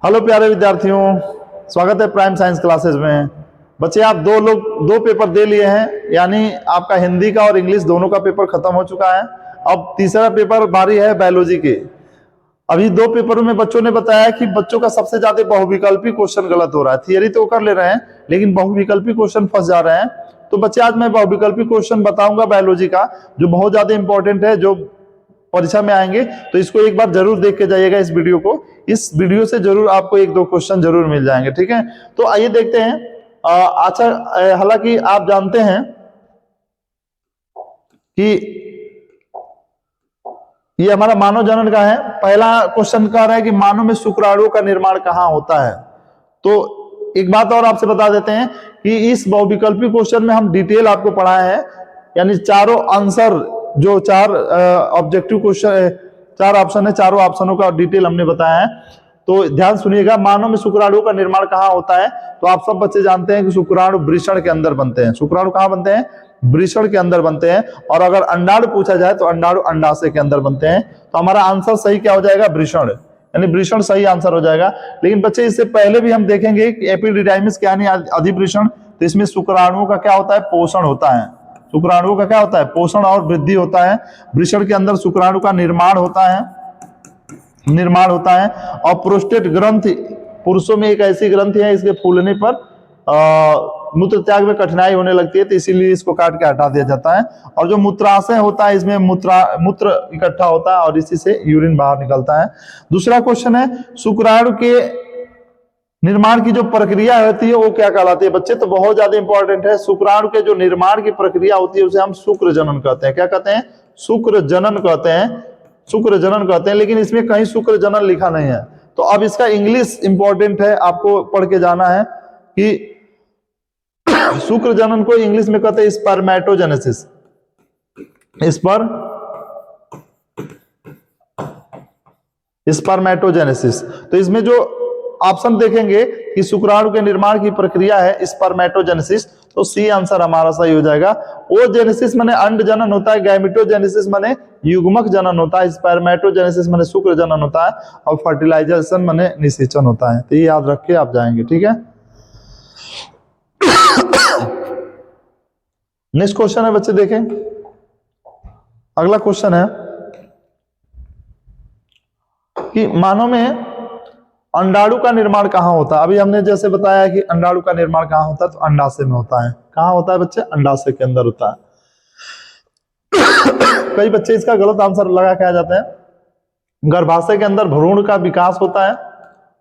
Hello प्यारे विद्यार्थियों, स्वागत है प्राइम साइंस क्लासेस में। बच्चे आप दो पेपर दे लिए हैं, यानी आपका हिंदी का और इंग्लिश दोनों का पेपर खत्म हो चुका है। अब तीसरा पेपर बारी है बायोलॉजी के। अभी दो पेपरों में बच्चों ने बताया कि बच्चों का सबसे ज्यादा बहुविकल्पी क्वेश्चन गलत हो रहा है। थियरी तो कर ले रहे हैं लेकिन बहुविकल्पी क्वेश्चन फंस जा रहे हैं। तो बच्चे आज मैं बहुविकल्पी क्वेश्चन बताऊंगा बायोलॉजी का, जो बहुत ज्यादा इंपॉर्टेंट है, जो परीक्षा में आएंगे। तो इसको एक बार जरूर देख के जाइएगा इस वीडियो को। इस वीडियो से जरूर आपको एक दो क्वेश्चन जरूर मिल जाएंगे, ठीक है। तो आइए देखते हैं। अच्छा, हालांकि आप जानते हैं कि ये हमारा मानव जनन का है। पहला क्वेश्चन कह रहा है कि मानव में शुक्राणु का निर्माण कहाँ होता है। तो एक बात और आपसे बता देते हैं कि इस बहुविकल्पी क्वेश्चन में हम डिटेल आपको पढ़ाए हैं, यानी चारों आंसर, जो चार ऑब्जेक्टिव क्वेश्चन, चार ऑप्शन है, चारों ऑप्शनों का डिटेल हमने बताया है। तो ध्यान सुनिएगा, मानव में शुक्राणु का निर्माण कहाँ होता है। तो आप सब बच्चे जानते हैं कि शुक्राणु वृषण के अंदर बनते हैं। शुक्राणु कहाँ बनते हैं? वृषण के अंदर बनते हैं। और अगर अंडाणु पूछा जाए तो अंडाणु अंडाशय के अंदर बनते हैं। तो हमारा आंसर सही क्या हो जाएगा? वृषण, यानी वृषण सही आंसर हो जाएगा। लेकिन बच्चे इससे पहले भी हम देखेंगे कि एपिडिडाइमिस क्या, यानी अधिवृषण। तो इसमें शुक्राणुओं का क्या होता है? पोषण होता है। शुक्राणुओं का क्या होता है? पोषण और वृद्धि होता है। वृषण के अंदर शुक्राणु का निर्माण होता है। और प्रोस्टेट ग्रंथि पुरुषों में एक ऐसी ग्रंथि है, इसके फूलने पर मूत्र त्याग में कठिनाई होने लगती है, तो इसीलिए इसको काट के हटा दिया जाता है। और जो मूत्राशय होता है, इसमें मूत्र इकट्ठा होता है और इसी से यूरिन बाहर निकलता है। दूसरा क्वेश्चन है, शुक्राणु के निर्माण की जो प्रक्रिया होती है वो क्या कहलाती है? बच्चे तो बहुत ज्यादा इंपॉर्टेंट है। शुक्राणु के जो निर्माण की प्रक्रिया होती है उसे हम शुक्र जनन कहते हैं। क्या कहते हैं? शुक्र जनन कहते हैं। शुक्र जनन कहते हैं, लेकिन इसमें कहीं शुक्र जनन लिखा नहीं है। तो अब इसका इंग्लिश इंपॉर्टेंट है, आपको पढ़ के जाना है कि शुक्र जनन को इंग्लिश में कहते हैं स्पर्मेटोजेनेसिस। स्पर्मेटोजेनेसिस। तो इसमें जो ऑप्शन देखेंगे कि शुक्राणु के निर्माण की प्रक्रिया है स्पर्मेटोजेनेसिस, तो सी आंसर हमारा सही हो जाएगा। ओजेनेसिस माने अंड जनन होता है, गैमेटोजेनेसिस माने युग्मक जनन होता है, स्पर्मेटोजेनेसिस माने शुक्र जनन होता है, और फर्टिलाइजेशन माने निषेचन होता है। तो ये याद रख के आप जाएंगे, ठीक है। नेक्स्ट क्वेश्चन है बच्चे, देखें। अगला क्वेश्चन है कि मानव में अंडाणु का निर्माण कहाँ होता है। अभी हमने जैसे बताया कि अंडाणु का निर्माण कहाँ होता है, तो अंडाशय में होता है। कहाँ होता है बच्चे? अंडाशय के अंदर होता है। कई बच्चे इसका गलत आंसर लगा के आ जाते हैं। गर्भाशय के अंदर भ्रूण का विकास होता है।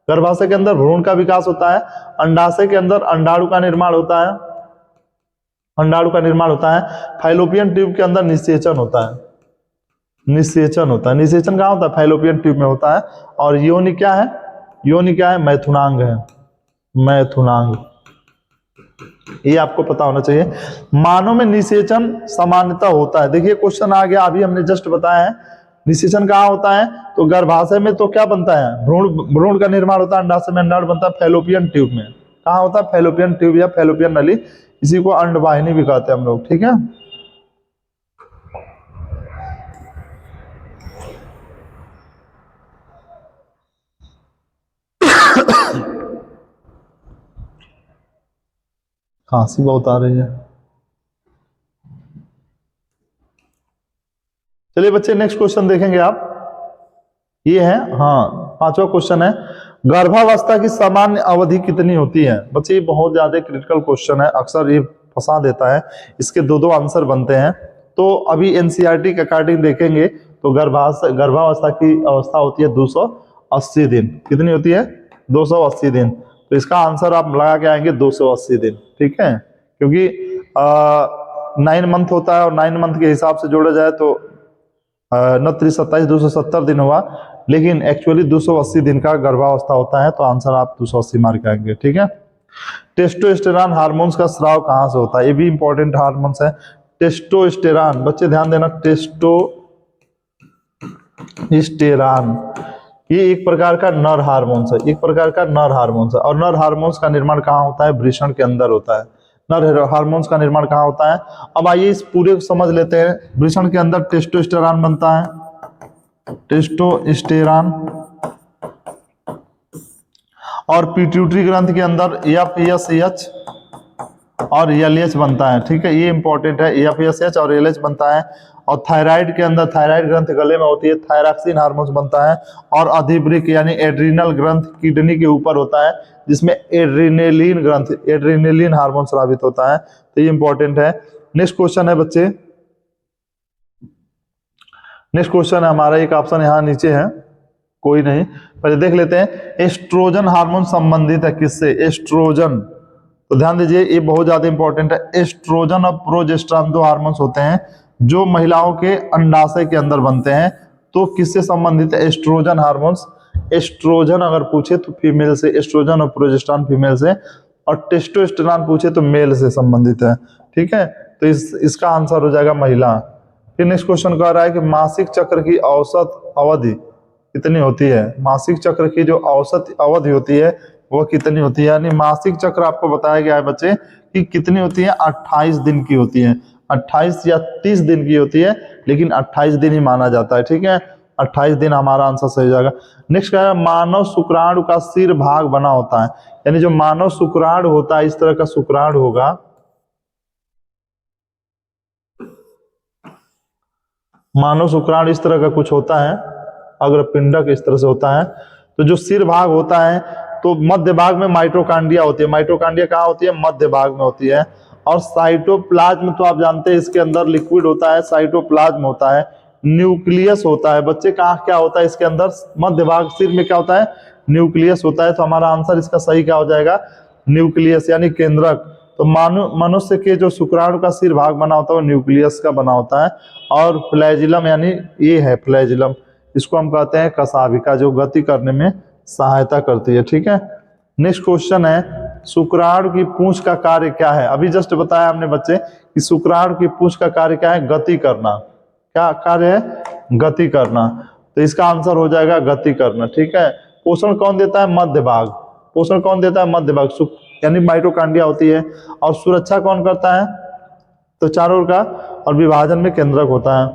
गर्भाशय के अंदर भ्रूण का विकास होता है। अंडाशय के अंदर अंडाणु का निर्माण होता है। अंडाणु का निर्माण होता है। फाइलोपियन ट्यूब के अंदर निषेचन होता है। निषेचन होता है। निषेचन कहाँ होता है? फाइलोपियन ट्यूब में होता है। और योनि क्या है? योनि क्या है? मैथुनांग है। मैथुनांग, ये आपको पता होना चाहिए। मानव में निषेचन सामान्यतः होता है। देखिए क्वेश्चन आ गया, अभी हमने जस्ट बताया है। निषेचन कहाँ होता है? तो गर्भाशय में तो क्या बनता है? भ्रूण का निर्माण होता है। अंडाशय में अंडाणु बनता है। फैलोपियन ट्यूब में कहाँ होता है? फैलोपियन ट्यूब या फैलोपियन नली, इसी को अंडवाहिनी भी कहते हैं हम लोग, ठीक है। खांसी बहुत आ रही है। चलिए बच्चे नेक्स्ट क्वेश्चन देखेंगे आप। ये है, हाँ, पांचवा क्वेश्चन है, गर्भावस्था की सामान्य अवधि कितनी होती है। बच्चे ये बहुत ज्यादा क्रिटिकल क्वेश्चन है, अक्सर ये फंसा देता है। इसके दो आंसर बनते हैं। तो अभी एनसीईआरटी के अकॉर्डिंग देखेंगे तो गर्भावस्था की अवस्था होती है 280 दिन। कितनी होती है? 280 दिन। तो इसका आंसर आप लगा के आएंगे 280 दिन, ठीक है। क्योंकि 9 मंथ होता है और 9 मंथ के हिसाब से जोड़ा जाए तो 29 27 270 दिन हुआ, लेकिन एक्चुअली 280 दिन का गर्भावस्था होता है। तो आंसर आप 280 मार्क आएंगे, ठीक है। टेस्टोस्टेरॉन हार्मोन्स का स्राव कहां से होता है? ये भी इंपॉर्टेंट हार्मोन्स है। टेस्टोस्टेरॉन, बच्चे ध्यान देना, टेस्टोस्टेरॉन ये एक प्रकार का नर हार्मोन्स है। एक प्रकार का नर हार्मोन्स है। और नर हार्मोन्स का निर्माण कहाँ होता है? वृषण के अंदर होता है। नर हार्मोन्स का निर्माण कहाँ होता है? अब आइए इस पूरे को समझ लेते हैं। वृषण के अंदर टेस्टोस्टेरॉन बनता है। टेस्टोस्टेरॉन और पिट्यूटरी ग्रंथ के अंदर FSH और LH बनता है। ठीक है, ये इंपॉर्टेंट है, FSH और LH बनता है। और थायराइड के अंदर थायराइड ग्रंथ गले में होती है, थायरॉक्सिन हार्मोन बनता है। और अधिवृक्क यानी एड्रिनल ग्रंथ किडनी के ऊपर होता है, जिसमें एड्रिनेलिन हार्मोन स्रावित होता है। तो ये इंपॉर्टेंट है। नेक्स्ट क्वेश्चन है बच्चे, नेक्स्ट क्वेश्चन है हमारा, एक ऑप्शन यहाँ नीचे है, कोई नहीं, पहले देख लेते हैं। एस्ट्रोजन हार्मोन संबंधित है किससे? एस्ट्रोजन, तो ध्यान दीजिए ये बहुत ज्यादा इंपॉर्टेंट है। एस्ट्रोजन और प्रोजेस्टेरोन दो हार्मोन्स होते हैं जो महिलाओं के अंडाशय के अंदर बनते हैं। तो किससे संबंधित है एस्ट्रोजन हार्मोन्स? एस्ट्रोजन अगर पूछे तो फीमेल से, एस्ट्रोजन और प्रोजेस्टेरोन फीमेल से, और टेस्टोस्टेरोन पूछे तो मेल से संबंधित है। ठीक है, तो इसका आंसर हो जाएगा महिला। फिर नेक्स्ट क्वेश्चन कह रहा है कि मासिक चक्र की औसत अवधि कितनी होती है? मासिक चक्र की जो औसत अवधि होती है वो कितनी होती है? यानी मासिक चक्र आपको बताया गया है बच्चे कि कितनी होती है? 28 दिन की होती है। 28 या 30 दिन की होती है, लेकिन 28 दिन ही माना जाता है। ठीक है, 28 दिन हमारा आंसर सही हो जाएगा। नेक्स्ट क्या है? मानव शुक्राणु का सिर भाग बना होता है, यानी जो मानव शुक्राणु होता है इस तरह का शुक्राणु होगा। मानव शुक्राणु इस तरह का कुछ होता है, अग्रपिंडक इस तरह से होता है। तो जो सिर भाग होता है तो मध्य भाग में माइटोकांड्रिया होती है। माइटोकांड्रिया कहाँ होती है? मध्य भाग में होती है। और साइटोप्लाज्म तो आप जानते हैं इसके अंदर लिक्विड होता है, साइटोप्लाज्म होता है, न्यूक्लियस होता है। बच्चे कहाँ क्या होता है इसके अंदर? मध्य भाग सिर में क्या होता है? न्यूक्लियस होता है। तो हमारा आंसर इसका सही क्या हो जाएगा? न्यूक्लियस यानी केंद्रक। तो मनुष्य के जो शुक्राणु का सिर भाग बना होता है वो न्यूक्लियस का बना होता है। और फ्लैजिलम यानी ये है फ्लैजिलम, इसको हम कहते हैं कशाभिका, जो गति करने में सहायता करती है। ठीक है, नेक्स्ट क्वेश्चन है शुक्राणु की पूंछ का कार्य क्या है? अभी जस्ट बताया हमने बच्चे कि शुक्राणु की पूंछ का कार्य क्या है? गति करना। क्या कार्य है? गति करना। तो इसका आंसर हो जाएगा गति करना। ठीक है, पोषण कौन देता है? मध्य भाग। पोषण कौन देता है? मध्य भाग, यानी माइटोकांड्रिया होती है। और सुरक्षा कौन करता है? तो चारों ओर का। और विभाजन में केंद्रक होता है।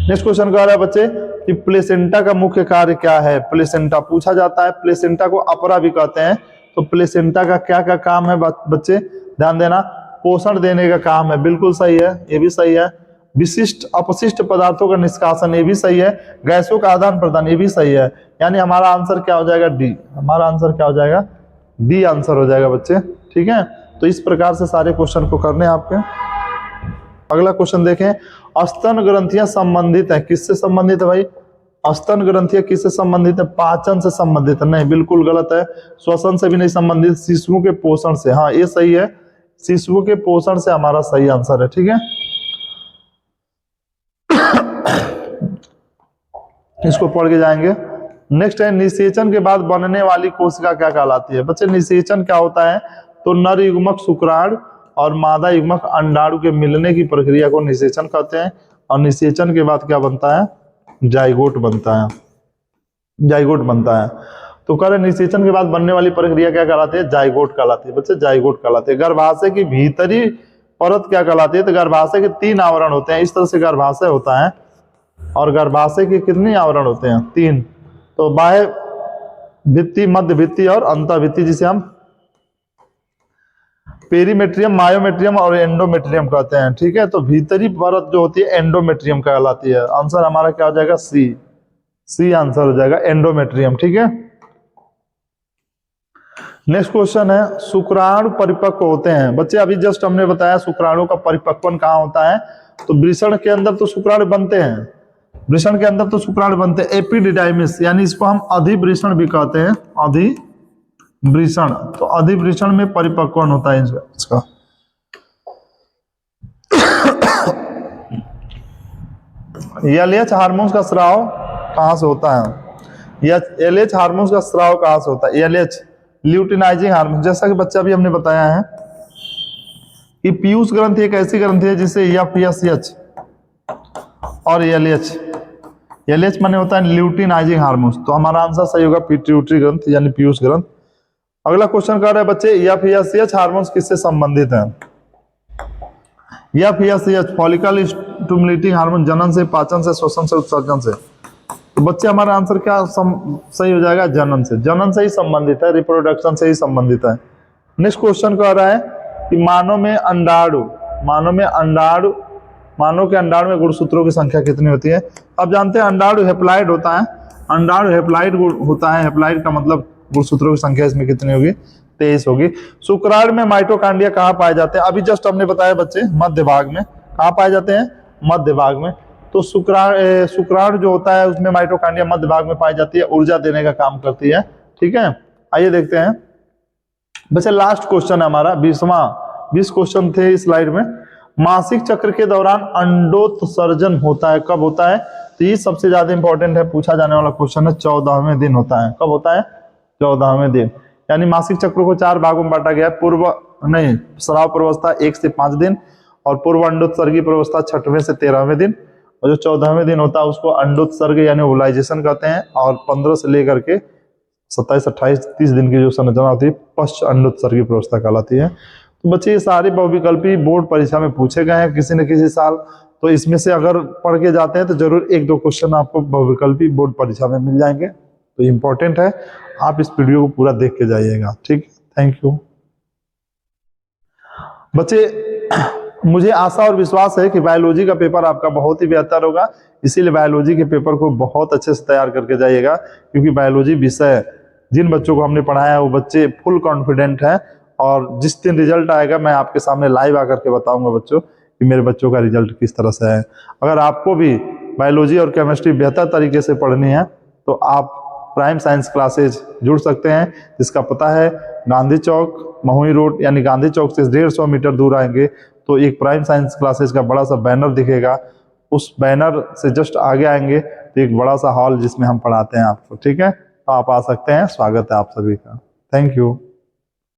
नेक्स्ट क्वेश्चन कह रहा है बच्चे कि प्लेसेंटा का मुख्य कार्य क्या है? प्लेसेंटा पूछा जाता है, प्लेसेंटा को अपरा भी कहते हैं। तो प्लेसेंटा का क्या क्या काम है बच्चे? ध्यान देना, पोषण देने का काम है, बिल्कुल सही है, ये भी सही है। विशिष्ट अपशिष्ट पदार्थों का निष्कासन, ये भी सही है। गैसों का आदान प्रदान, ये भी सही है। यानी हमारा आंसर क्या हो जाएगा? डी। हमारा आंसर क्या हो जाएगा? डी आंसर हो जाएगा बच्चे। ठीक है, तो इस प्रकार से सारे क्वेश्चन को करने हैं आपके। अगला क्वेश्चन देखें, स्तन ग्रंथियां संबंधित है किससे संबंधित है भाई? स्तन ग्रंथियां किससे संबंधित है? पाचन से संबंधित है? नहीं, बिल्कुल गलत है। श्वसन से भी नहीं संबंधित, शिशुओं के पोषण से। हाँ, ये सही है, शिशुओं के पोषण से हमारा सही आंसर है। ठीक है, इसको पढ़ के जाएंगे। नेक्स्ट है निषेचन के बाद बनने वाली कोशिका क्या कहलाती है? बच्चे निषेचन क्या होता है? तो नर युग्मक शुक्राणु और मादा युग्मक अंडाणु के मिलने की प्रक्रिया को निषेचन कहते हैं। और निषेचन के बाद क्या बनता है? जाइगोट बनता है, जाइगोट बनता है। तो कह रहे निषेचन के बाद बनने वाली प्रक्रिया क्या कहलाती है? जाइगोट कहलाती है बच्चे, जाइगोट कहलाती है। गर्भाशय की भीतरी परत क्या कहलाती है? तो गर्भाशय के 3 आवरण होते हैं, इस तरह से गर्भाशय होता है। और गर्भाशय के कितने आवरण होते हैं? 3। तो बाह्य भित्ति, मध्य भित्ति और अंतः भित्ति, जिसे हम पेरीमेट्रियम, मायोमेट्रियम और एंडोमेट्रियम कहते हैं। ठीक है, तो भीतरी परत जो होती है एंडोमेट्रियम कहलाती है। आंसर हमारा क्या हो जाएगा? सी। सी आंसर हो जाएगा, एंडोमेट्रियम। ठीक है, नेक्स्ट क्वेश्चन है शुक्राणु परिपक्व होते हैं। बच्चे अभी जस्ट हमने बताया शुक्राणु का परिपक्वन कहाँ होता है? तो वृषण के अंदर तो शुक्राणु बनते हैं, वृषण के अंदर तो शुक्राणु बनते हैं। एपिडिडाइमिस, यानी इसको हम अधिवृषण भी कहते हैं, अधिवृषण। तो अधिवृषण में परिपक्वन होता है इसका। LH हार्मोन्स का स्राव कहां से होता है? या LH हार्मोन्स का स्राव कहां से होता है? LH luteinizing hormone. जैसा कि बच्चा भी हमने बताया है कि पीयूष ग्रंथि एक ऐसी ग्रंथि है जिसे FSH और LH माने होता है ल्यूटिनाइजिंग हार्मोन्स। तो हमारा आंसर सही होगा पिट्यूटरी ग्रंथ यानी पीयूष ग्रंथ। अगला क्वेश्चन कर रहे हैं बच्चे FSH हार्मोन्स किससे संबंधित है? FSH फॉलिकल स्टिमुलेटिंग हार्मोन, जनन से, पाचन से, श्वसन से, उत्सर्जन से। तो बच्चे हमारा आंसर क्या सही हो जाएगा? जनन से। जनन से ही संबंधित है, रिप्रोडक्शन से ही संबंधित है। नेक्स्ट क्वेश्चन कह रहा है कि मानव के अंडाणु में गुणसूत्रों की संख्या कितनी होती है? अब जानते हैं अंडाणु हेप्लाइड होता है, अंडाणु हेप्लाइड होता है। हेप्लाइड का मतलब गुणसूत्रों की संख्या इसमें कितनी होगी? 23 होगी। शुक्राणु में माइटोकांड्रिया कहाँ पाए जाते हैं? अभी जस्ट हमने बताया बच्चे, मध्य भाग में। कहाँ पाए जाते हैं? मध्य भाग में। तो शुक्राणु जो होता है उसमें माइटोकांड्रिया मध्य भाग में पाई जाती है, ऊर्जा देने का काम करती है। ठीक है, आइए देखते हैं बच्चे। लास्ट क्वेश्चन है हमारा 20 क्वेश्चन थे इस स्लाइड में। मासिक चक्र के दौरान अंडोत्सर्जन होता है, कब होता है? तो ये सबसे ज्यादा इंपॉर्टेंट है, पूछा जाने वाला क्वेश्चन है। 14वें दिन होता है। कब होता है? 14वें दिन। यानी मासिक चक्र को 4 भागों में बांटा गया है। स्राव प्रवस्था 1 से 5 दिन और पूर्व अंडोत्सर्गी प्रवस्था 6वें से 13वें दिन, और जो 14वें दिन होता है उसको अंडोत्सर्ग यानी ओवुलाइजेशन कहते हैं। और 15 से लेकर के 27, 28, 30 दिन की जो संरचना होती है पश्च अंडोत्सर्गी प्रवस्था कहलाती है। तो बच्चे ये सारे बहुविकल्पी बोर्ड परीक्षा में पूछे गए हैं किसी न किसी साल, तो इसमें से अगर पढ़ के जाते हैं तो जरूर 1-2 क्वेश्चन आपको बहुविकल्पी बोर्ड परीक्षा में मिल जाएंगे। तो इम्पोर्टेंट है, आप इस वीडियो को पूरा देख के जाइएगा। ठीक, थैंक यू बच्चे। मुझे आशा और विश्वास है कि बायोलॉजी का पेपर आपका बहुत ही बेहतर होगा, इसीलिए बायोलॉजी के पेपर को बहुत अच्छे से तैयार करके जाइएगा, क्योंकि बायोलॉजी विषय जिन बच्चों को हमने पढ़ाया है वो बच्चे फुल कॉन्फिडेंट हैं। और जिस दिन रिजल्ट आएगा मैं आपके सामने लाइव आकर के बताऊंगा बच्चों कि मेरे बच्चों का रिजल्ट किस तरह से है। अगर आपको भी बायोलॉजी और केमिस्ट्री बेहतर तरीके से पढ़नी है तो आप प्राइम साइंस क्लासेज जुड़ सकते हैं, जिसका पता है गांधी चौक, महुई रोड, यानी गांधी चौक से 150 मीटर दूर आएंगे तो एक प्राइम साइंस क्लासेज का बड़ा सा बैनर दिखेगा। उस बैनर से जस्ट आगे आएंगे तो एक बड़ा सा हॉल जिसमें हम पढ़ाते हैं आपको। ठीक है, तो आप आ सकते हैं, स्वागत है आप सभी का। Thank you.